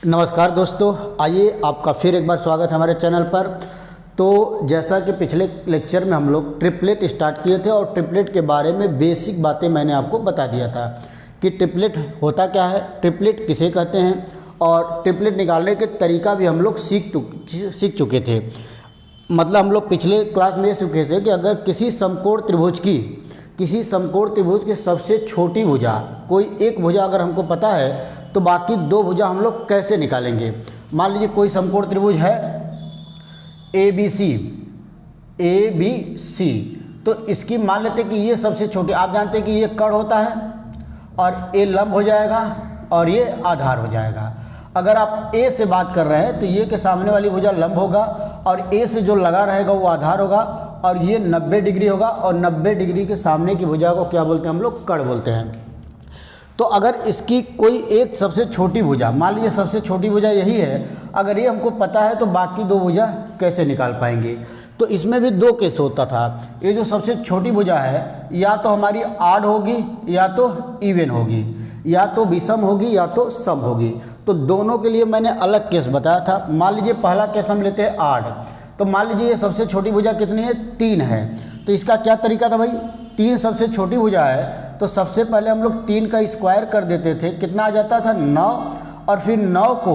नमस्कार दोस्तों, आइए आपका फिर एक बार स्वागत है हमारे चैनल पर। तो जैसा कि पिछले लेक्चर में हम लोग ट्रिपलेट स्टार्ट किए थे और ट्रिपलेट के बारे में बेसिक बातें मैंने आपको बता दिया था कि ट्रिपलेट होता क्या है, ट्रिपलेट किसे कहते हैं और ट्रिपलेट निकालने के तरीका भी हम लोग सीख चुके थे। मतलब हम लोग पिछले क्लास में ये सीखे थे कि अगर किसी समकोण त्रिभुज की सबसे छोटी भुजा, कोई एक भुजा अगर हमको पता है तो बाकी दो भुजा हम लोग कैसे निकालेंगे। मान लीजिए कोई समकोण त्रिभुज है ए बी सी, तो इसकी मान लेते हैं कि ये सबसे छोटी, आप जानते हैं कि ये कर्ण होता है और ए लंब हो जाएगा और ये आधार हो जाएगा। अगर आप ए से बात कर रहे हैं तो ये के सामने वाली भुजा लंब होगा और ए से जो लगा रहेगा वो आधार होगा और ये 90 डिग्री होगा और 90 डिग्री के सामने की भुजा को क्या बोलते हैं, हम लोग कर्ण बोलते हैं। तो अगर इसकी कोई एक सबसे छोटी भुजा, मान लीजिए सबसे छोटी भुजा यही है, अगर ये हमको पता है तो बाकी दो भुजा कैसे निकाल पाएंगे। तो इसमें भी दो केस होता था। ये जो सबसे छोटी भुजा है या तो हमारी आड होगी या तो इवन होगी, या तो विषम होगी या तो सम होगी। तो दोनों के लिए मैंने अलग केस बताया था। मान लीजिए पहला केस हम लेते हैं आड। तो मान लीजिए ये सबसे छोटी भुजा कितनी है, 3 है। तो इसका क्या तरीका था भाई, 3 सबसे छोटी भुजा है तो सबसे पहले हम लोग 3 का स्क्वायर कर देते थे, कितना आ जाता था 9, और फिर 9 को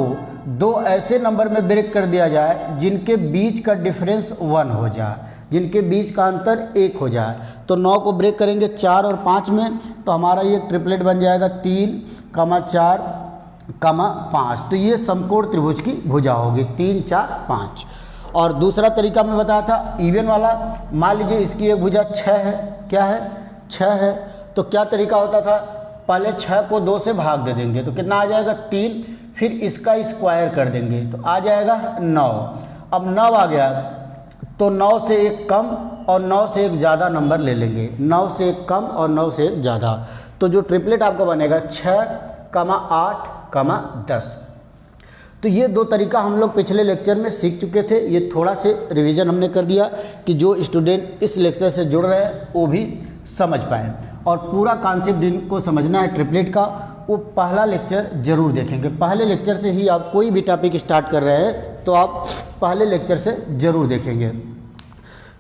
दो ऐसे नंबर में ब्रेक कर दिया जाए जिनके बीच का डिफरेंस 1 हो जाए, जिनके बीच का अंतर 1 हो जाए। तो 9 को ब्रेक करेंगे 4 और 5 में, तो हमारा ये ट्रिपलेट बन जाएगा 3, 4, 5। तो ये समकोण त्रिभुज की भुजा होगी 3, 4, 5। और दूसरा तरीका मैं बताया था इवन वाला। मान लीजिए इसकी एक भुजा 6 है, क्या है 6 है, तो क्या तरीका होता था, पहले 6 को 2 से भाग दे देंगे तो कितना आ जाएगा 3, फिर इसका स्क्वायर कर देंगे तो आ जाएगा 9। अब 9 आ गया तो 9 से एक कम और 9 से एक ज़्यादा नंबर ले लेंगे, 9 से एक कम और 9 से एक ज़्यादा। तो जो ट्रिपलेट आपका बनेगा 6, 8, 10। तो ये दो तरीका हम लोग पिछले लेक्चर में सीख चुके थे। ये थोड़ा से रिवीजन हमने कर दिया कि जो स्टूडेंट इस लेक्चर से जुड़ रहे हैं वो भी समझ पाएँ। और पूरा कॉन्सेप्ट जिनको समझना है ट्रिपलेट का, वो पहला लेक्चर ज़रूर देखेंगे। पहले लेक्चर से ही आप कोई भी टॉपिक स्टार्ट कर रहे हैं तो आप पहले लेक्चर से ज़रूर देखेंगे।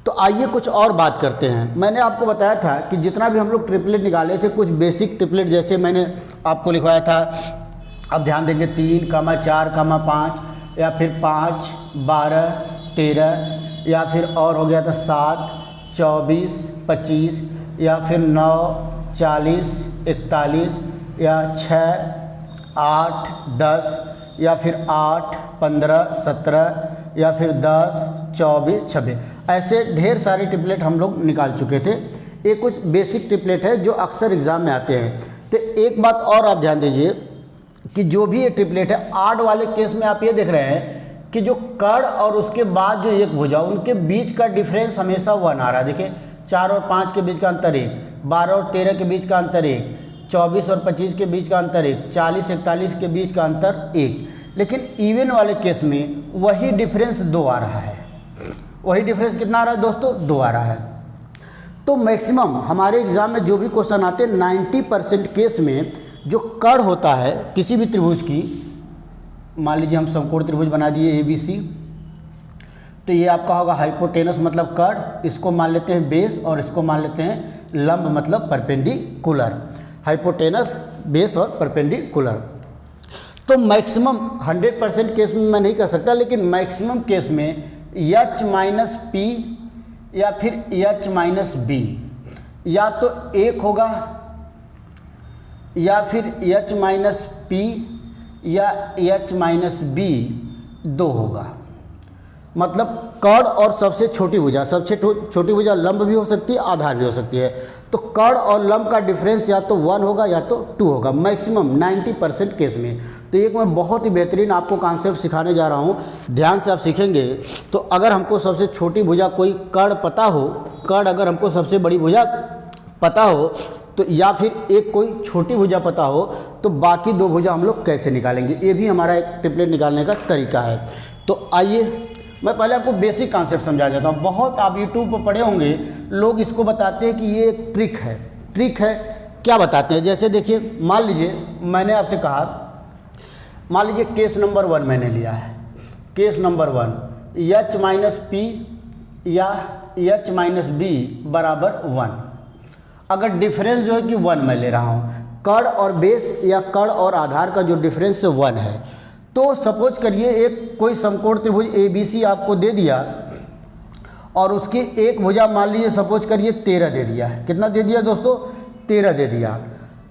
तो आइए कुछ और बात करते हैं। मैंने आपको बताया था कि जितना भी हम लोग ट्रिपलेट निकाले थे, कुछ बेसिक ट्रिपलेट जैसे मैंने आपको लिखवाया था, अब ध्यान देंगे 3, 4, 5, या फिर 5, 12, 13, या फिर और हो गया था 7, 24, 25, या फिर 9, 40, 41, या 6, 8, 10, या फिर 8, 15, 17, या फिर 10, 24, 26। ऐसे ढेर सारे ट्रिपलेट हम लोग निकाल चुके थे। ये कुछ बेसिक ट्रिपलेट है जो अक्सर एग्ज़ाम में आते हैं। तो एक बात और आप ध्यान दीजिए कि जो भी ये ट्रिपलेट है, आड वाले केस में आप ये देख रहे हैं कि जो कर्ण और उसके बाद जो एक भुजा, उनके बीच का डिफरेंस हमेशा 1 आ रहा है। देखिए 4 और 5 के बीच का अंतर 1, 12 और 13 के बीच का अंतर 1, 24 और 25 के बीच का अंतर 1, 40, 41 के बीच का अंतर 1। लेकिन इवन वाले केस में वही डिफरेंस 2 आ रहा है। वही डिफरेंस कितना आ रहा है दोस्तों, 2 आ रहा है। तो मैक्सिमम हमारे एग्जाम में जो भी क्वेश्चन आते हैं 90% केस में जो कर्ण होता है किसी भी त्रिभुज की, मान लीजिए हम समकोण त्रिभुज बना दिए ABC, तो ये आपका होगा हाइपोटेनस मतलब कर्ण, इसको मान लेते हैं बेस और इसको मान लेते हैं लंब मतलब परपेंडिकुलर। हाइपोटेनस, बेस और परपेंडिकुलर। तो मैक्सिमम 100% केस में मैं नहीं कर सकता, लेकिन मैक्सिमम केस में H माइनस P या फिर H माइनस B या तो 1 होगा या फिर H माइनस P या H माइनस B 2 होगा। मतलब कर्ण और सबसे छोटी भुजा, सबसे छोटी भुजा लंब भी हो सकती है, आधार भी हो सकती है। तो कर्ण और लंब का डिफरेंस या तो 1 होगा या तो 2 होगा, मैक्सिमम 90% केस में। तो एक मैं बहुत ही बेहतरीन आपको कॉन्सेप्ट सिखाने जा रहा हूँ, ध्यान से आप सीखेंगे तो अगर हमको सबसे छोटी भुजा कोई कर्ण पता हो, कर्ण अगर हमको सबसे बड़ी भुजा पता हो तो, या फिर एक कोई छोटी भुजा पता हो, तो बाकी दो भुजा हम लोग कैसे निकालेंगे, ये भी हमारा एक ट्रिपलेट निकालने का तरीका है। तो आइए मैं पहले आपको बेसिक कॉन्सेप्ट समझा देता हूँ। बहुत आप यूट्यूब पर पढ़े होंगे, लोग इसको बताते हैं कि ये एक ट्रिक है। ट्रिक है क्या बताते हैं, जैसे देखिए मान लीजिए मैंने आपसे कहा मान लीजिए केस नंबर 1 मैंने लिया है, case number 1 H minus P या एच माइनस बी बराबर 1। अगर डिफरेंस जो है कि 1 मैं ले रहा हूँ, कण और बेस या कण और आधार का जो डिफरेंस 1 है, तो सपोज करिए एक कोई समकोण त्रिभुज ए बी सी आपको दे दिया और उसकी एक भुजा मान लीजिए सपोज करिए 13 दे दिया है। कितना दे दिया दोस्तों? 13 दे दिया।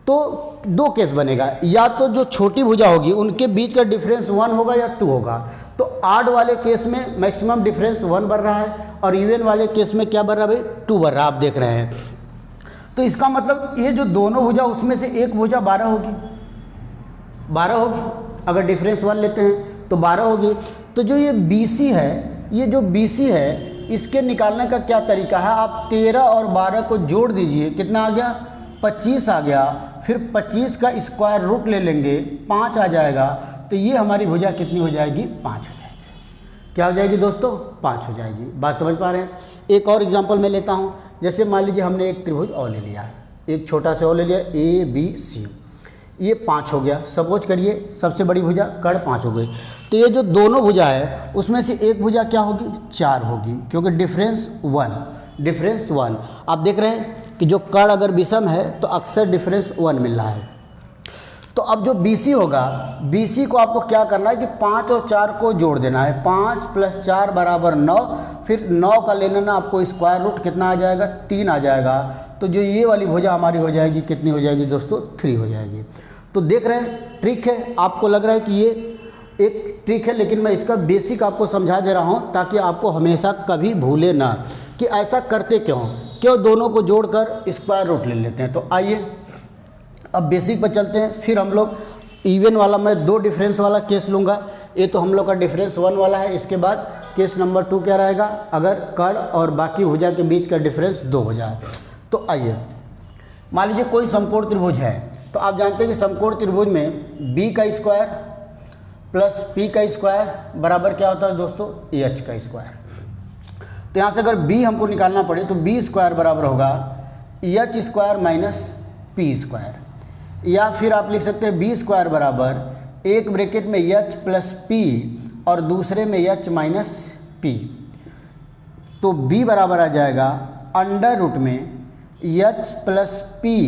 तो दो केस बनेगा, या तो जो छोटी भुजा होगी उनके बीच का डिफरेंस 1 होगा या 2 होगा। तो आड वाले केस में मैक्सिमम डिफरेंस 1 बन रहा है और इवन वाले केस में क्या बन रहा है भाई? 2 बन रहा है, आप देख रहे हैं। तो इसका मतलब ये जो दोनों भुजा उसमें से एक भुजा 12 होगी, 12 होगी। अगर डिफरेंस 1 लेते हैं तो 12 होगी। तो जो ये BC है, ये जो BC है इसके निकालने का क्या तरीका है? आप 13 और 12 को जोड़ दीजिए, कितना आ गया? 25 आ गया। फिर 25 का स्क्वायर रूट ले लेंगे, 5 आ जाएगा। तो ये हमारी भुजा कितनी हो जाएगी? 5 हो जाएगी। क्या हो जाएगी दोस्तों? 5 हो जाएगी। बात समझ पा रहे हैं? एक और एग्जांपल मैं लेता हूँ। जैसे मान लीजिए हमने एक त्रिभुज और ले लिया, एक छोटा सा और ले लिया ABC, ये 5 हो गया। सपोज करिए सबसे बड़ी भुजा कण 5 हो गई। तो ये जो दोनों भुजा है उसमें से एक भुजा क्या होगी? 4 होगी, क्योंकि डिफरेंस 1। आप देख रहे हैं कि जो कण अगर विषम है तो अक्सर डिफरेंस 1 मिल रहा है। तो अब जो BC होगा, BC को आपको क्या करना है कि 5 और 4 को जोड़ देना है। 5 + 4 बराबर 9। फिर 9 का ले लेना आपको स्क्वायर रूट, कितना आ जाएगा? 3 आ जाएगा। तो जो ये वाली भुजा हमारी हो जाएगी, कितनी हो जाएगी दोस्तों? 3 हो जाएगी। तो देख रहे हैं ट्रिक है। आपको लग रहा है कि ये एक ट्रिक है, लेकिन मैं इसका बेसिक आपको समझा दे रहा हूँ ताकि आपको हमेशा कभी भूले ना कि ऐसा करते क्यों दोनों को जोड़कर स्क्वायर रूट ले लेते हैं। तो आइए अब बेसिक पर चलते हैं। फिर हम लोग इवन वाला, मैं 2 डिफरेंस वाला केस लूँगा। ये तो हम लोग का डिफरेंस 1 वाला है। इसके बाद केस नंबर 2 क्या रहेगा? अगर कण और बाकी भुजा के बीच का डिफरेंस 2 हो जाए। तो आइए मान लीजिए कोई समकोण त्रिभुज है। तो आप जानते हैं कि समकोण त्रिभुज में B का स्क्वायर प्लस P का स्क्वायर बराबर क्या होता है दोस्तों? H का स्क्वायर। तो यहाँ से अगर B हमको निकालना पड़े तो B स्क्वायर बराबर होगा H square minus P square, या फिर आप लिख सकते हैं B स्क्वायर बराबर एक ब्रैकेट में H प्लस P और दूसरे में H माइनस P। तो B बराबर आ जाएगा अंडर रूट में H प्लस P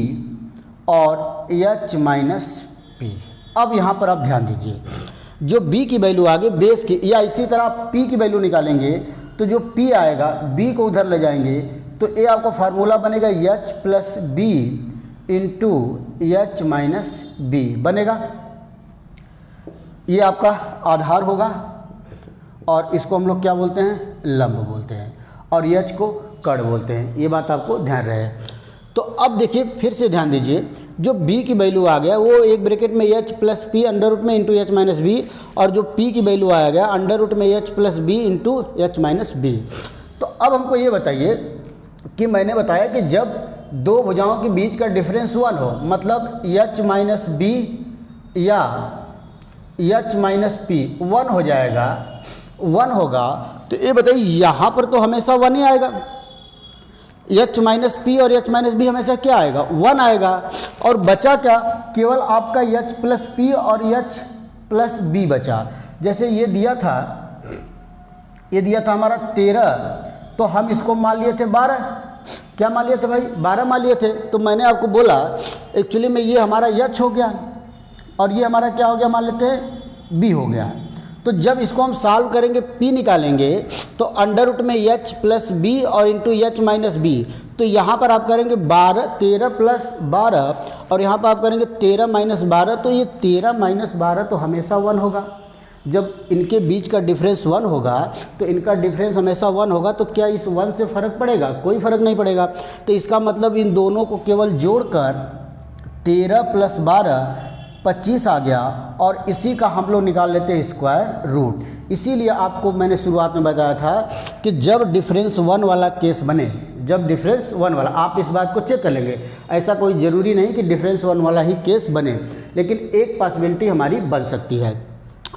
और H माइनस P। अब यहाँ पर आप ध्यान दीजिए, जो B की वैल्यू आगे बेस की, या इसी तरह P की वैल्यू निकालेंगे तो जो P आएगा B को उधर ले जाएंगे तो ये आपका फार्मूला बनेगा H plus B into H minus B बनेगा। ये आपका आधार होगा और इसको हम लोग क्या बोलते हैं? लंब बोलते हैं, और H को कण बोलते हैं। ये बात आपको ध्यान रहे। तो अब देखिए फिर से ध्यान दीजिए, जो B की वैल्यू आ गया वो एक ब्रैकेट में H plus P under root में इंटू H माइनस B, और जो P की वैल्यू आया गया अंडर रूट में H plus B into H minus B। तो अब हमको ये बताइए कि मैंने बताया कि जब दो भुजाओं के बीच का डिफरेंस 1 हो, मतलब H माइनस B या H माइनस P 1 हो जाएगा, 1 होगा। तो ये बताइए यहाँ पर तो हमेशा 1 ही आएगा। H माइनस P और H माइनस B हमेशा क्या आएगा? 1 आएगा। और बचा क्या? केवल आपका H प्लस P और H प्लस B बचा। जैसे ये दिया था हमारा 13, तो हम इसको मान लिए थे 12। क्या मान लिए थे भाई? 12 मान लिए थे। तो मैंने आपको बोला एक्चुअली में ये हमारा H हो गया और ये हमारा क्या हो गया? मान लेते हैं B हो गया। तो जब इसको हम सॉल्व करेंगे, P निकालेंगे, तो अंडर रूट में H प्लस B और इंटू H माइनस B। तो यहाँ पर आप करेंगे 13 प्लस 12 और यहाँ पर आप करेंगे 13 माइनस 12। तो ये 13 माइनस 12 तो हमेशा 1 होगा। जब इनके बीच का डिफरेंस 1 होगा तो इनका डिफरेंस हमेशा 1 होगा। तो क्या इस 1 से फ़र्क पड़ेगा? कोई फ़र्क नहीं पड़ेगा। तो इसका मतलब इन दोनों को केवल जोड़कर 13 प्लस 12 25 आ गया, और इसी का हम लोग निकाल लेते हैं स्क्वायर रूट। इसीलिए आपको मैंने शुरुआत में बताया था कि जब डिफरेंस 1 वाला केस बने, जब डिफरेंस 1 वाला, आप इस बात को चेक कर लेंगे। ऐसा कोई ज़रूरी नहीं कि डिफरेंस 1 वाला ही केस बने, लेकिन एक पॉसिबिलिटी हमारी बन सकती है।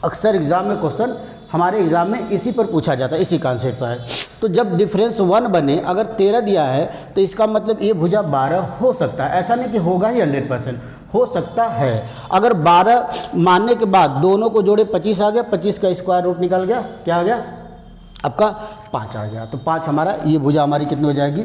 अक्सर एग्ज़ाम में क्वेश्चन हमारे एग्ज़ाम में इसी पर पूछा जाता है, इसी कॉन्सेप्ट पर। तो जब डिफरेंस 1 बने, अगर 13 दिया है तो इसका मतलब ये भुजा 12 हो सकता है। ऐसा नहीं कि होगा ही 100%, हो सकता है। अगर 12 मानने के बाद दोनों को जोड़े 25 आ गया, 25 का स्क्वायर रूट निकल गया, क्या आ गया आपका 5 आ गया। तो 5 हमारा, ये भुजा हमारी कितनी हो जाएगी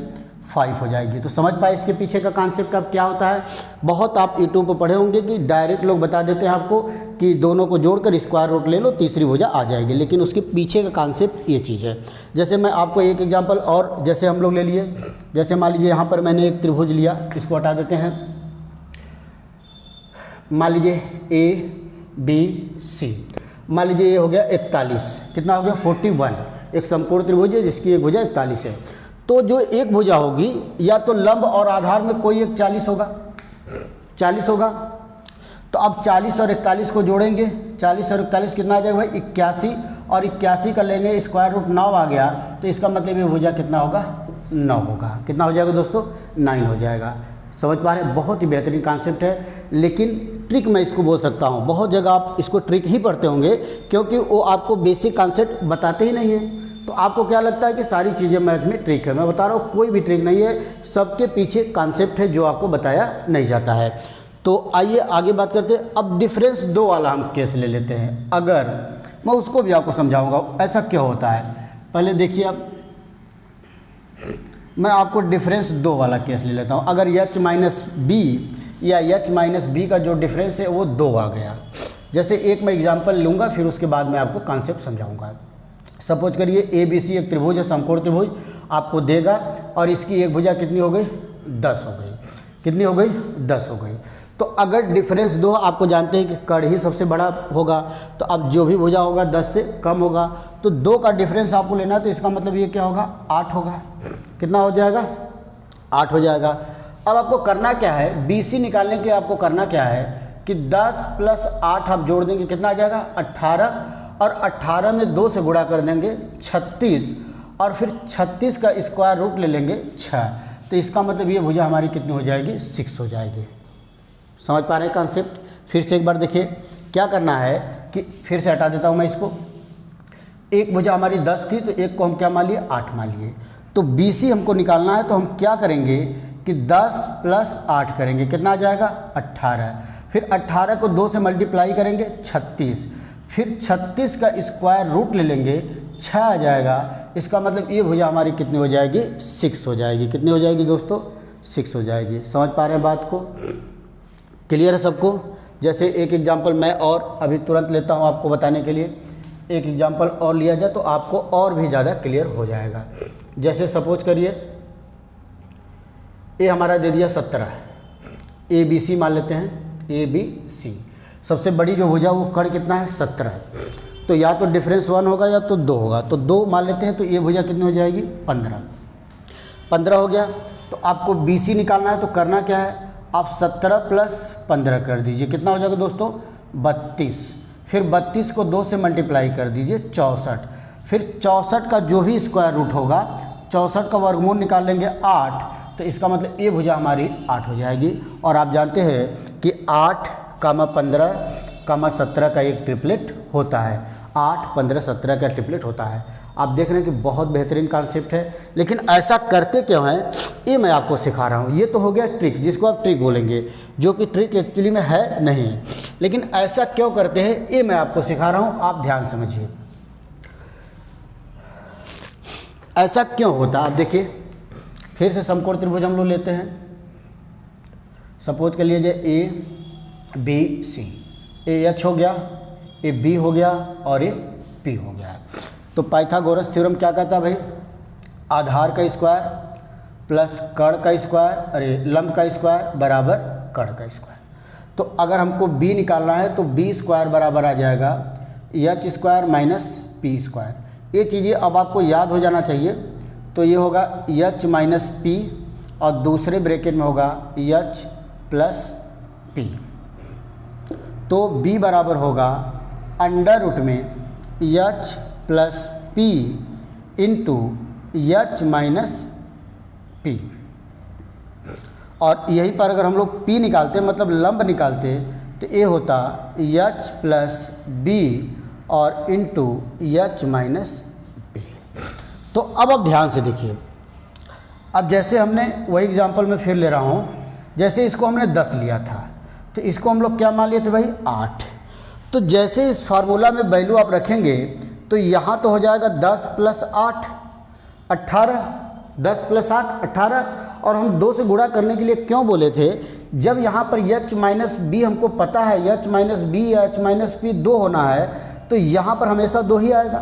5 हो जाएगी। तो समझ पाए इसके पीछे का कॉन्सेप्ट अब क्या होता है। बहुत आप यूट्यूब पर पढ़े होंगे कि डायरेक्ट लोग बता देते हैं आपको कि दोनों को जोड़कर स्क्वायर रूट ले लो, तीसरी भुजा आ जाएगी, लेकिन उसके पीछे का कॉन्सेप्ट ये चीज़ है। जैसे मैं आपको एक एग्जांपल और जैसे हम लोग ले लिए, जैसे मान लीजिए यहाँ पर मैंने एक त्रिभुज लिया, इसको हटा देते हैं। मान लीजिए ABC, मान लीजिए ये हो गया 41, कितना हो गया 41, एक समकोण त्रिभुज है जिसकी एक भुजा 41 है। तो जो एक भुजा होगी या तो लंब और आधार में कोई एक 40 होगा, 40 होगा। तो अब 40 और 41 को जोड़ेंगे, 40 और 41 कितना आ जाएगा भाई 81, और 81 का लेंगे स्क्वायर रूट 9 आ गया, तो इसका मतलब ये भुजा कितना होगा 9 होगा। कितना हो जाएगा दोस्तों 9 हो जाएगा। समझ पा रहे हैं, बहुत ही बेहतरीन कॉन्सेप्ट है। लेकिन ट्रिक मैं इसको बोल सकता हूँ, बहुत जगह आप इसको ट्रिक ही पढ़ते होंगे क्योंकि वो आपको बेसिक कॉन्सेप्ट बताते ही नहीं है। तो आपको क्या लगता है कि सारी चीज़ें मैथ में ट्रिक है। मैं बता रहा हूँ कोई भी ट्रिक नहीं है, सबके पीछे कॉन्सेप्ट है जो आपको बताया नहीं जाता है। तो आइए आगे बात करते हैं। अब डिफरेंस 2 वाला हम केस ले लेते हैं, अगर मैं उसको भी आपको समझाऊंगा ऐसा क्यों होता है। पहले देखिए, अब मैं आपको डिफरेंस 2 वाला केस ले लेता हूँ। अगर h माइनस बी या h माइनस बी का जो डिफरेंस है वो 2 आ गया। जैसे एक मैं एग्जांपल लूँगा, फिर उसके बाद मैं आपको कॉन्सेप्ट समझाऊंगा। सपोज करिए ABC एक त्रिभुज है, समकोण त्रिभुज आपको देगा, और इसकी एक भुजा कितनी हो गई 10 हो गई। कितनी हो गई 10 हो गई। तो अगर डिफरेंस 2, आपको जानते हैं कि कड़ ही सबसे बड़ा होगा, तो अब जो भी भुजा होगा 10 से कम होगा। तो 2 का डिफरेंस आपको लेना, तो इसका मतलब ये क्या होगा 8 होगा। कितना हो जाएगा 8 हो जाएगा। अब आपको करना क्या है, BC निकालने के आपको करना क्या है कि 10 प्लस 8 आप जोड़ देंगे, कितना आ जाएगा 18, और 18 में 2 से गुणा कर देंगे 36, और फिर 36 का स्क्वायर रूट ले लेंगे 6। तो इसका मतलब ये भुजा हमारी कितनी हो जाएगी 6 हो जाएगी। समझ पा रहे हैं कॉन्सेप्ट। फिर से एक बार देखिए क्या करना है कि फिर से हटा देता हूँ मैं इसको। एक भुजा हमारी 10 थी, तो एक को हम क्या मान लिए 8 मान लिए। तो BC हमको निकालना है, तो हम क्या करेंगे कि 10 प्लस 8 करेंगे, कितना आ जाएगा 18। फिर 18 को 2 से मल्टीप्लाई करेंगे 36, फिर 36 का स्क्वायर रूट ले लेंगे 6 आ जाएगा। इसका मतलब ये भुजा हमारी कितनी हो जाएगी 6 हो जाएगी। कितनी हो जाएगी दोस्तों 6 हो जाएगी। समझ पा रहे हैं बात को, क्लियर है सबको। जैसे एक एग्जांपल मैं और अभी तुरंत लेता हूँ आपको बताने के लिए, एक एग्जांपल और लिया जाए तो आपको और भी ज़्यादा क्लियर हो जाएगा। जैसे सपोज करिए ये हमारा दे दिया 17, ABC मान लेते हैं, ABC सबसे बड़ी जो भुजा वो कड़ कितना है 17 है। तो या तो डिफरेंस 1 होगा या तो 2 होगा। तो 2 मान लेते हैं, तो ये भुजा कितनी हो जाएगी 15 हो गया। तो आपको BC निकालना है, तो करना क्या है, आप 17 प्लस 15 कर दीजिए, कितना हो जाएगा दोस्तों 32। फिर 32 को 2 से मल्टीप्लाई कर दीजिए 64, फिर 64 का जो भी स्क्वायर रूट होगा 64 का वर्गमूल निकाल लेंगे 8। तो इसका मतलब ये भुजा हमारी 8 हो जाएगी। और आप जानते हैं कि 8, 15, 17 का एक ट्रिपलेट होता है। 8, 15, 17 का ट्रिपलेट होता है। आप देख रहे हैं कि बहुत बेहतरीन कॉन्सेप्ट है। लेकिन ऐसा करते क्यों हैं ये मैं आपको सिखा रहा हूँ। ये तो हो गया ट्रिक, जिसको आप ट्रिक बोलेंगे, जो कि ट्रिक एक्चुअली में है नहीं। लेकिन ऐसा क्यों करते हैं ये मैं आपको सिखा रहा हूँ, आप ध्यान समझिए ऐसा क्यों होता है। आप देखिए फिर से समकोण त्रिभुज हम लोग लेते हैं। सपोज कर लीजिए ABC, AH हो गया, AB हो गया और ये P हो गया। तो पाइथागोरस थ्योरम क्या कहता है भाई, आधार का स्क्वायर प्लस कड़ का स्क्वायर, अरे लंब का स्क्वायर बराबर कड़ का स्क्वायर। तो अगर हमको B निकालना है तो B स्क्वायर बराबर आ जाएगा H square minus P square. ये चीज़ें अब आपको याद हो जाना चाहिए। तो ये होगा H माइनस P और दूसरे ब्रैकेट में होगा H प्लस P। तो B बराबर होगा अंडर रूट में H plus P into H minus P। और यहीं पर अगर हम लोग P निकालते मतलब लंब निकालते तो ये होता H प्लस B और इंटू एच माइनस पी। तो अब आप ध्यान से देखिए, अब जैसे हमने वही एग्जांपल में फिर ले रहा हूँ, जैसे इसको हमने 10 लिया था तो इसको हम लोग क्या मान लिए थे भाई 8। तो जैसे इस फार्मूला में वैल्यू आप रखेंगे तो यहाँ तो हो जाएगा 10 + 8 18, 10 + 8 18। और हम 2 से गुणा करने के लिए क्यों बोले थे, जब यहाँ पर एच माइनस बी हमको पता है एच माइनस बी या एच माइनस पी 2 होना है, तो यहाँ पर हमेशा 2 ही आएगा।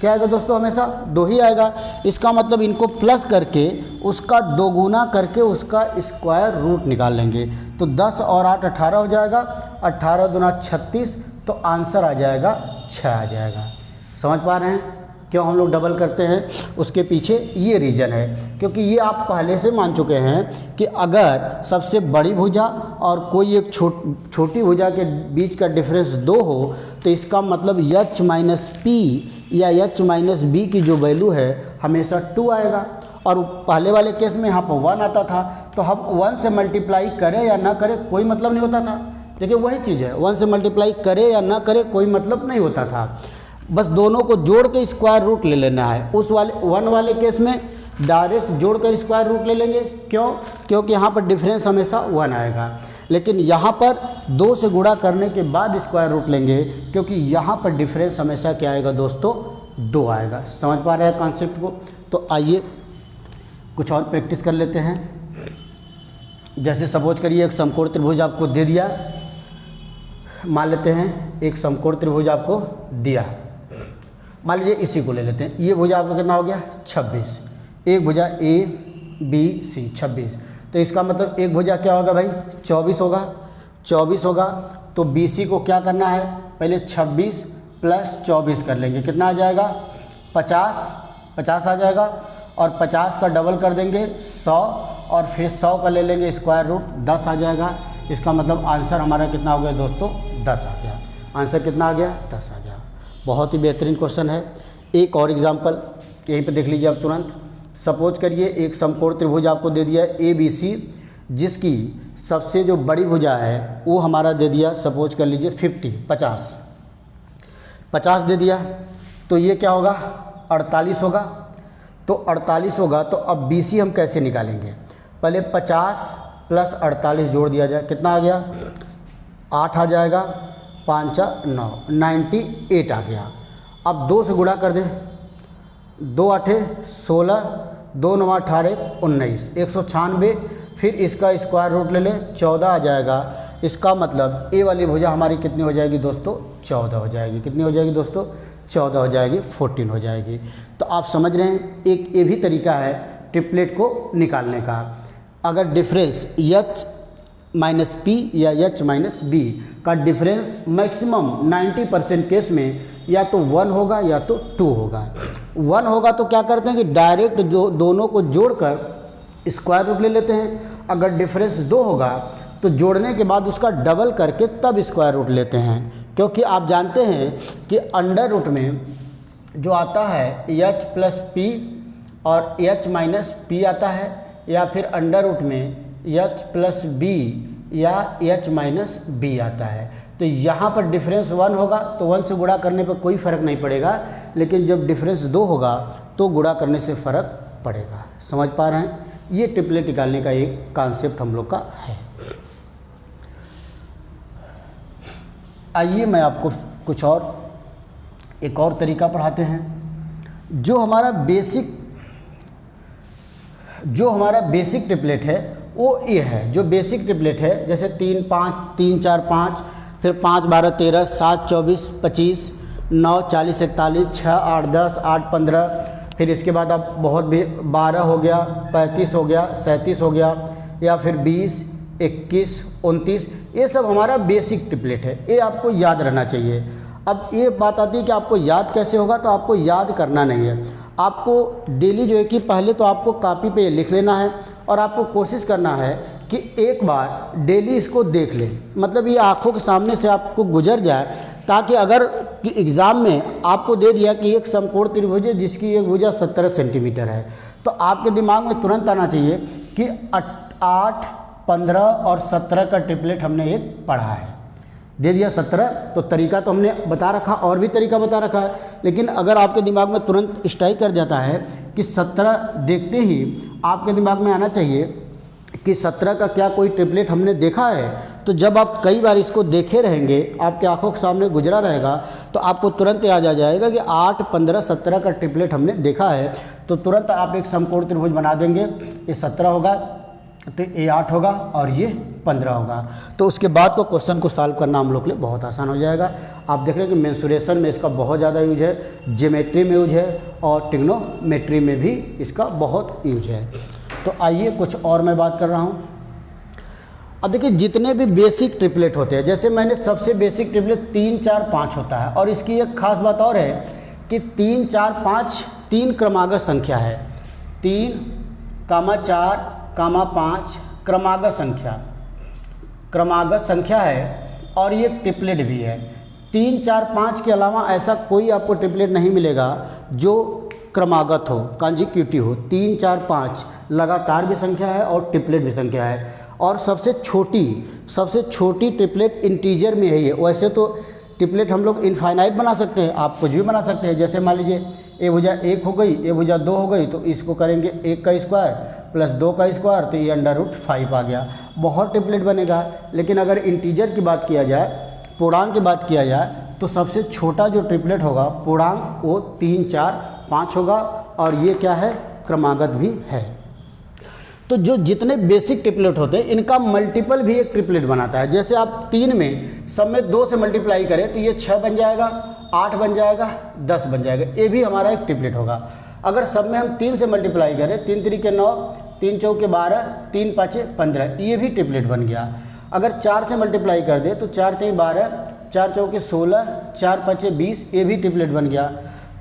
क्या आएगा दोस्तों, हमेशा 2 ही आएगा। इसका मतलब इनको प्लस करके उसका 2 गुना करके उसका स्क्वायर रूट निकाल लेंगे। तो 10 और 8 18 हो जाएगा, 18 दूना 36, तो आंसर आ जाएगा 6 आ जाएगा। समझ पा रहे हैं क्यों हम लोग डबल करते हैं, उसके पीछे ये रीज़न है, क्योंकि ये आप पहले से मान चुके हैं कि अगर सबसे बड़ी भुजा और कोई एक छोटी भुजा के बीच का डिफरेंस 2 हो तो इसका मतलब एच माइनस पी या एच माइनस बी की जो वैल्यू है हमेशा 2 आएगा। और पहले वाले केस में यहाँ पर 1 आता था, तो हम 1 से मल्टीप्लाई करें या ना करें कोई मतलब नहीं होता था। देखिए वही चीज़ है, 1 से मल्टीप्लाई करें या ना करें कोई मतलब नहीं होता था, बस दोनों को जोड़ के स्क्वायर रूट ले लेना है। उस वाले 1 वाले केस में डायरेक्ट जोड़ कर स्क्वायर रूट ले लेंगे, क्यों, क्योंकि यहाँ पर डिफरेंस हमेशा 1 आएगा। लेकिन यहाँ पर 2 से गुणा करने के बाद स्क्वायर रूट लेंगे, क्योंकि यहाँ पर डिफरेंस हमेशा क्या आएगा दोस्तों, 2 आएगा। समझ पा रहे हैं कॉन्सेप्ट को। तो आइए कुछ और प्रैक्टिस कर लेते हैं। जैसे सपोज करिए एक समकोण त्रिभुज आपको दे दिया, मान लेते हैं एक समकोण त्रिभुज आपको दिया, मान लीजिए इसी को ले लेते हैं। ये भुजा आपका कितना हो गया 26, एक भुजा ए बी सी 26, तो इसका मतलब एक भुजा क्या होगा भाई 24 होगा। 24 होगा तो बी सी को क्या करना है, पहले 26 + 24 कर लेंगे, कितना आ जाएगा 50 आ जाएगा। और 50 का डबल कर देंगे 100, और फिर 100 का ले लेंगे स्क्वायर रूट 10 आ जाएगा। इसका मतलब आंसर हमारा कितना हो गया दोस्तों 10 आ गया। आंसर कितना आ गया 10 आ गया। बहुत ही बेहतरीन क्वेश्चन है। एक और एग्जांपल यहीं पे देख लीजिए आप तुरंत। सपोज करिए एक समकोण त्रिभुज आपको दे दिया ए बी सी, जिसकी सबसे जो बड़ी भुजा है वो हमारा दे दिया, सपोज कर लीजिए 50 दे दिया, तो ये क्या होगा 48 होगा। तो 48 होगा तो अब बी सी हम कैसे निकालेंगे, पहले 50 + 48 जोड़ दिया जाए, कितना आ गया 8 आ जाएगा, 5 9 98 आ गया। अब 2 से गुणा कर दें, 2 8 16, 2 9 18 19 196, फिर इसका स्क्वायर रूट ले लें 14 आ जाएगा। इसका मतलब ए वाली भुजा हमारी कितनी हो जाएगी दोस्तों 14 हो जाएगी। कितनी हो जाएगी दोस्तों 14 हो जाएगी, 14 हो जाएगी। तो आप समझ रहे हैं एक ये भी तरीका है ट्रिपलेट को निकालने का। अगर डिफरेंस एच माइनस पी या एच माइनस बी का डिफरेंस मैक्सिमम 90% केस में या तो 1 होगा या तो 2 होगा। 1 होगा तो क्या करते हैं कि डायरेक्ट जो दोनों को जोड़कर स्क्वायर रूट ले लेते हैं। अगर डिफरेंस 2 होगा तो जोड़ने के बाद उसका डबल करके तब स्क्वायर रूट लेते हैं, क्योंकि आप जानते हैं कि अंडर रूट में जो आता है एच प्लस पी और एच माइनस पी आता है, या फिर अंडर रूट में एच प्लस बी या एच माइनस बी आता है। तो यहाँ पर डिफरेंस 1 होगा तो 1 से गुणा करने पर कोई फ़र्क नहीं पड़ेगा, लेकिन जब डिफरेंस 2 होगा तो गुणा करने से फ़र्क पड़ेगा। समझ पा रहे हैं, ये ट्रिपलेट निकालने का एक कॉन्सेप्ट हम लोग का है। आइए मैं आपको कुछ और एक और तरीका पढ़ाते हैं। जो हमारा बेसिक ट्रिपलेट है वो ये है। जो बेसिक ट्रिपलेट है जैसे 3 5 3 4 5, फिर 5 12 13 7 24 25 9 40 41 6 8 10 8 15, फिर इसके बाद आप बहुत भी 12 हो गया, 35 हो गया, 37 हो गया, या फिर 20 21 29, ये सब हमारा बेसिक ट्रिपलेट है। ये आपको याद रहना चाहिए। अब ये बात आती है कि आपको याद कैसे होगा, तो आपको याद करना नहीं है, आपको डेली जो है कि पहले तो आपको कॉपी पे लिख लेना है और आपको कोशिश करना है कि एक बार डेली इसको देख लें, मतलब ये आँखों के सामने से आपको गुजर जाए, ताकि अगर एग्ज़ाम में आपको दे दिया कि एक समकोण त्रिभुज है जिसकी एक भुजा 17 सेंटीमीटर है, तो आपके दिमाग में तुरंत आना चाहिए कि 8 15 और 17 का ट्रिपलेट हमने एक पढ़ा है। दे दिया 17। तो तरीका तो हमने बता रखा, और भी तरीका बता रखा है, लेकिन अगर आपके दिमाग में तुरंत स्ट्राइक कर जाता है कि 17 देखते ही आपके दिमाग में आना चाहिए कि 17 का क्या कोई ट्रिपलेट हमने देखा है, तो जब आप कई बार इसको देखे रहेंगे, आपके आंखों के सामने गुजरा रहेगा, तो आपको तुरंत याद आ जाएगा कि 8, 15, 17 का ट्रिपलेट हमने देखा है। तो तुरंत आप एक समकोण त्रिभुज बना देंगे। ये 17 होगा तो ये 8 होगा और ये 15 होगा। तो उसके बाद को क्वेश्चन को सॉल्व करना हम लोग के लिए बहुत आसान हो जाएगा। आप देख रहे हैं कि मेंसुरेशन में इसका बहुत ज़्यादा यूज है, ज्योमेट्री में यूज है, और ट्रिग्नोमेट्री में भी इसका बहुत यूज है। तो आइए कुछ और मैं बात कर रहा हूँ। अब देखिए, जितने भी बेसिक ट्रिपलेट होते हैं, जैसे मैंने सबसे बेसिक ट्रिपलेट 3, 4, 5 होता है, और इसकी एक खास बात और है कि 3, 4, 5 3 क्रमागत संख्या है। 3, 4, 5 क्रमागत संख्या है, और ये ट्रिपलेट भी है। 3, 4, 5 के अलावा ऐसा कोई आपको ट्रिपलेट नहीं मिलेगा जो क्रमागत हो, कॉन्जिक्यूटिव हो। 3, 4, 5 लगातार भी संख्या है और ट्रिपलेट भी संख्या है। और सबसे छोटी ट्रिपलेट इंटीजर में है ये। वैसे तो ट्रिपलेट हम लोग इनफाइनाइट बना सकते हैं, आप कुछ भी बना सकते हैं। जैसे मान लीजिए ए भुजा 1 हो गई, ए भुजा 2 हो गई, तो इसको करेंगे 1 का स्क्वायर प्लस 2 का स्क्वायर, तो ये √5 आ गया। बहुत ट्रिपलेट बनेगा। लेकिन अगर इंटीजर की बात किया जाए, पूर्णांक की बात किया जाए, तो सबसे छोटा जो ट्रिपलेट होगा पूर्णांक वो 3, 4, 5 होगा, और ये क्या है, क्रमागत भी है। तो जो जितने बेसिक ट्रिपलेट होते हैं, इनका मल्टीपल भी एक ट्रिपलेट बनाता है। जैसे आप 3 में सब में 2 से मल्टीप्लाई करें तो ये 6 बन जाएगा, 8 बन जाएगा, 10 बन जाएगा, ये भी हमारा एक ट्रिपलेट होगा। अगर सब में हम 3 से मल्टीप्लाई करें, 3 3 9, 3 4 12, 3 5 15, ये भी ट्रिपलेट बन गया। अगर 4 से मल्टीप्लाई कर दे तो 4 3 12, 4 4 16, 4 5 20, ये भी ट्रिपलेट बन गया।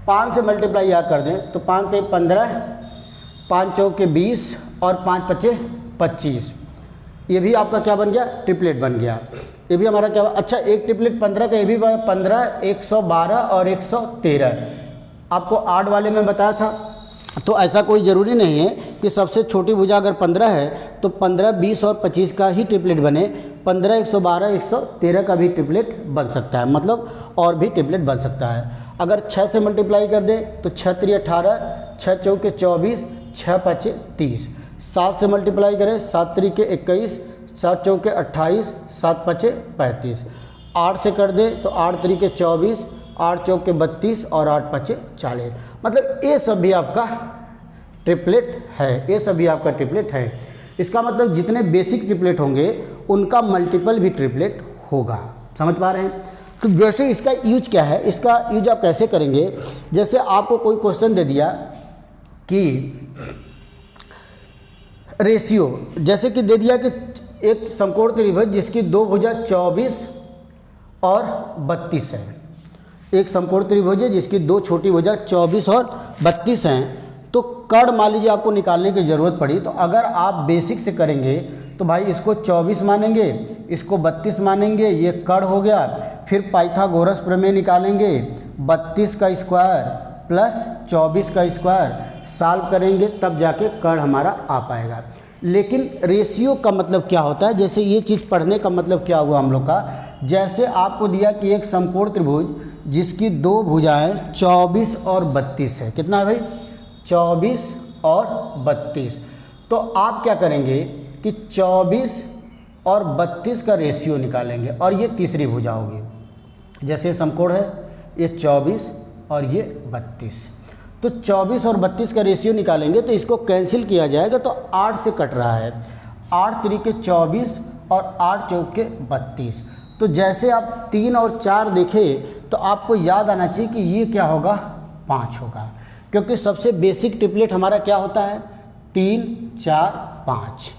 5 से मल्टीप्लाई यहाँ कर दें तो 5 3 15, 5 4 20 और 5 5 25, ये भी आपका क्या बन गया, ट्रिपलेट बन गया। ये भी हमारा क्या, अच्छा एक ट्रिपलेट 15 का, ये भी 15, 112 और 113 आपको 8 वाले में बताया था। तो ऐसा कोई ज़रूरी नहीं है कि सबसे छोटी भुजा अगर 15 है तो 15, 20 और 25 का ही ट्रिपलेट बने। 15, 112, 113 का भी ट्रिपलेट बन सकता है, मतलब और भी ट्रिपलेट बन सकता है। अगर 6 से मल्टीप्लाई कर दें तो 6 3 18, 6 4 24, 6 5 30। 7 से मल्टीप्लाई करें, 7 3 21, 7 4 28, 7 5 35। 8 से कर दें तो 8 3 24, 8 4 32 और 8 5 40। मतलब ये सब भी आपका ट्रिपलेट है, ये सभी आपका ट्रिपलेट है। इसका मतलब जितने बेसिक ट्रिपलेट होंगे उनका मल्टीपल भी ट्रिपलेट होगा। समझ पा रहे हैं? तो जैसे इसका यूज क्या है, इसका यूज आप कैसे करेंगे, जैसे आपको कोई क्वेश्चन दे दिया कि रेशियो, जैसे कि दे दिया कि एक समकोण त्रिभुज जिसकी 2 भुजा 24 और 32 है। एक समकोण त्रिभुज है जिसकी 2 छोटी भुजा 24 और 32 हैं। तो कर्ण मान लीजिए आपको निकालने की ज़रूरत पड़ी, तो अगर आप बेसिक से करेंगे तो भाई इसको 24 मानेंगे, इसको 32 मानेंगे, ये कर्ण हो गया। फिर पाइथागोरस प्रमेय निकालेंगे, 32 का स्क्वायर प्लस 24 का स्क्वायर सॉल्व करेंगे, तब जाके कर्ण हमारा आ पाएगा। लेकिन रेशियो का मतलब क्या होता है, जैसे ये चीज़ पढ़ने का मतलब क्या हुआ हम लोग का, जैसे आपको दिया कि एक समकोण त्रिभुज जिसकी 2 भुजाएं 24 और 32 है। कितना है भाई? 24 और 32। तो आप क्या करेंगे कि 24 और 32 का रेशियो निकालेंगे, और ये तीसरी भुजा होगी। जैसे समकोण है, ये 24 और ये 32, तो 24 और 32 का रेशियो निकालेंगे तो इसको कैंसिल किया जाएगा, तो 8 से कट रहा है। 8 3 24 और 8 4 32। तो जैसे आप 3 और 4 देखें तो आपको याद आना चाहिए कि ये क्या होगा, 5 होगा, क्योंकि सबसे बेसिक ट्रिपलेट हमारा क्या होता है, 3 4 5।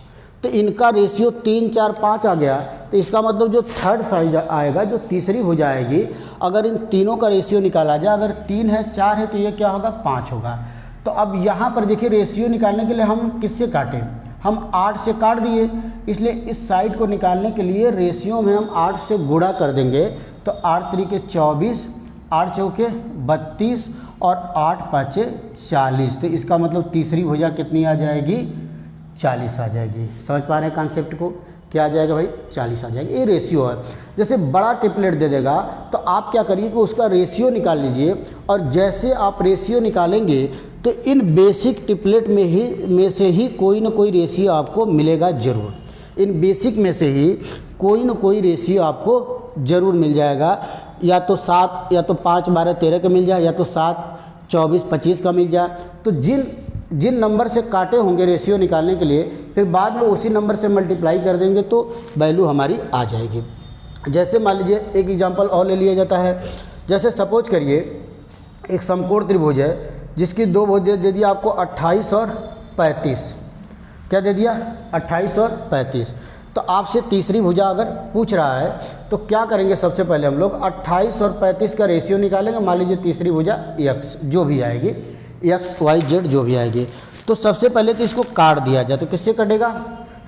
तो इनका रेशियो 3 4 5 आ गया। तो इसका मतलब जो थर्ड साइज आएगा, जो तीसरी भुजा आएगी, अगर इन तीनों का रेशियो निकाला जाए, अगर 3 है 4 है तो ये क्या होगा, 5 होगा। तो अब यहाँ पर देखिए रेशियो निकालने के लिए हम किससे काटें, हम 8 से काट दिए, इसलिए इस साइड को निकालने के लिए रेशियो में हम 8 से गुणा कर देंगे। तो 8 3 24, 8 4 32 और 8 5 40। तो इसका मतलब तीसरी भुजा कितनी आ जाएगी, 40 आ जाएगी। समझ पा रहे हैं कॉन्सेप्ट को क्या आ जाएगा भाई, 40 आ जाएगा। ये रेशियो है। जैसे बड़ा ट्रिपलेट दे देगा तो आप क्या करिए कि उसका रेशियो निकाल लीजिए, और जैसे आप रेशियो निकालेंगे तो इन बेसिक ट्रिपलेट में से ही कोई ना कोई रेशियो आपको मिलेगा ज़रूर। इन बेसिक में से ही कोई ना कोई रेशियो आपको ज़रूर मिल जाएगा, या तो 7 या तो 5 12 13 का मिल जाए, या तो 7 24 25 का मिल जाए। तो जिन नंबर से काटे होंगे रेशियो निकालने के लिए, फिर बाद में उसी नंबर से मल्टीप्लाई कर देंगे तो वैल्यू हमारी आ जाएगी। जैसे मान लीजिए एक एग्जांपल और ले लिया जाता है। जैसे सपोज करिए एक समकोण त्रिभुज है जिसकी दो भुजा दे दिया आपको 28 और 35। क्या दे दिया, 28 और 35। तो आपसे तीसरी भुजा अगर पूछ रहा है तो क्या करेंगे, सबसे पहले हम लोग 28 और 35 का रेशियो निकालेंगे। मान लीजिए तीसरी भुजा x जो भी आएगी, x y z जो भी आएगी, तो सबसे पहले तो इसको काट दिया जाए। तो किससे कटेगा,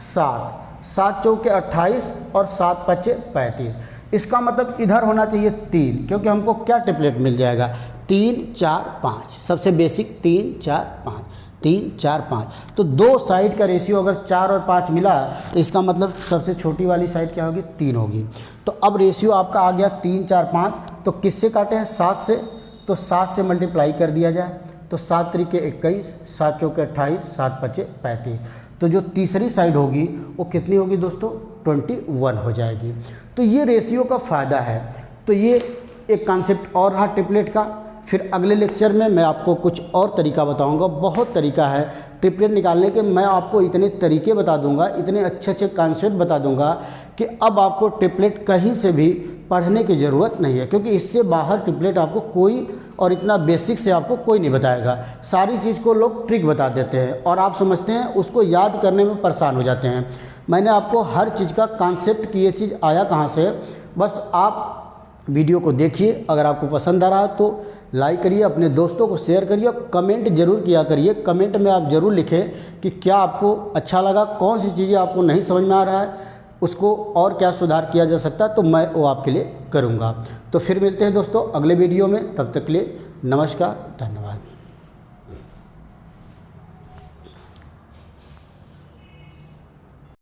7 चौके 28 और 7 पच्चे 35। इसका मतलब इधर होना चाहिए 3, क्योंकि हमको क्या ट्रिपलेट मिल जाएगा, 3 4 5। सबसे बेसिक 3 4 5, 3 4 5। तो दो साइड का रेशियो अगर 4 और 5 मिला तो इसका मतलब सबसे छोटी वाली साइड क्या होगी, 3 होगी। तो अब रेशियो आपका आ गया 3 4 5। तो किससे काटे हैं, 7 से। तो 7 से मल्टीप्लाई कर दिया जाए तो 7 त्रिके 21, 7 चौके 28, 7 पच्चे 35। तो जो तीसरी साइड होगी वो कितनी होगी दोस्तों, 21 हो जाएगी। तो ये रेशियो का फ़ायदा है। तो ये एक कॉन्सेप्ट और रहा ट्रिपलेट का। फिर अगले लेक्चर में मैं आपको कुछ और तरीका बताऊंगा। बहुत तरीका है ट्रिपलेट निकालने के। मैं आपको इतने तरीके बता दूंगा, इतने अच्छे अच्छे कॉन्सेप्ट बता दूंगा कि अब आपको ट्रिपलेट कहीं से भी पढ़ने की ज़रूरत नहीं है, क्योंकि इससे बाहर ट्रिपलेट आपको कोई, और इतना बेसिक से आपको कोई नहीं बताएगा। सारी चीज़ को लोग ट्रिक बता देते हैं और आप समझते हैं, उसको याद करने में परेशान हो जाते हैं। मैंने आपको हर चीज़ का कॉन्सेप्ट कि ये चीज़ आया कहाँ से, बस आप वीडियो को देखिए। अगर आपको पसंद आ रहा है तो लाइक करिए, अपने दोस्तों को शेयर करिए, कमेंट जरूर किया करिए। कमेंट में आप ज़रूर लिखें कि क्या आपको अच्छा लगा, कौन सी चीज़ें आपको नहीं समझ में आ रहा है, उसको और क्या सुधार किया जा सकता है, तो मैं वो आपके लिए करूँगा। तो फिर मिलते हैं दोस्तों अगले वीडियो में। तब तक के लिए नमस्कार, धन्यवाद।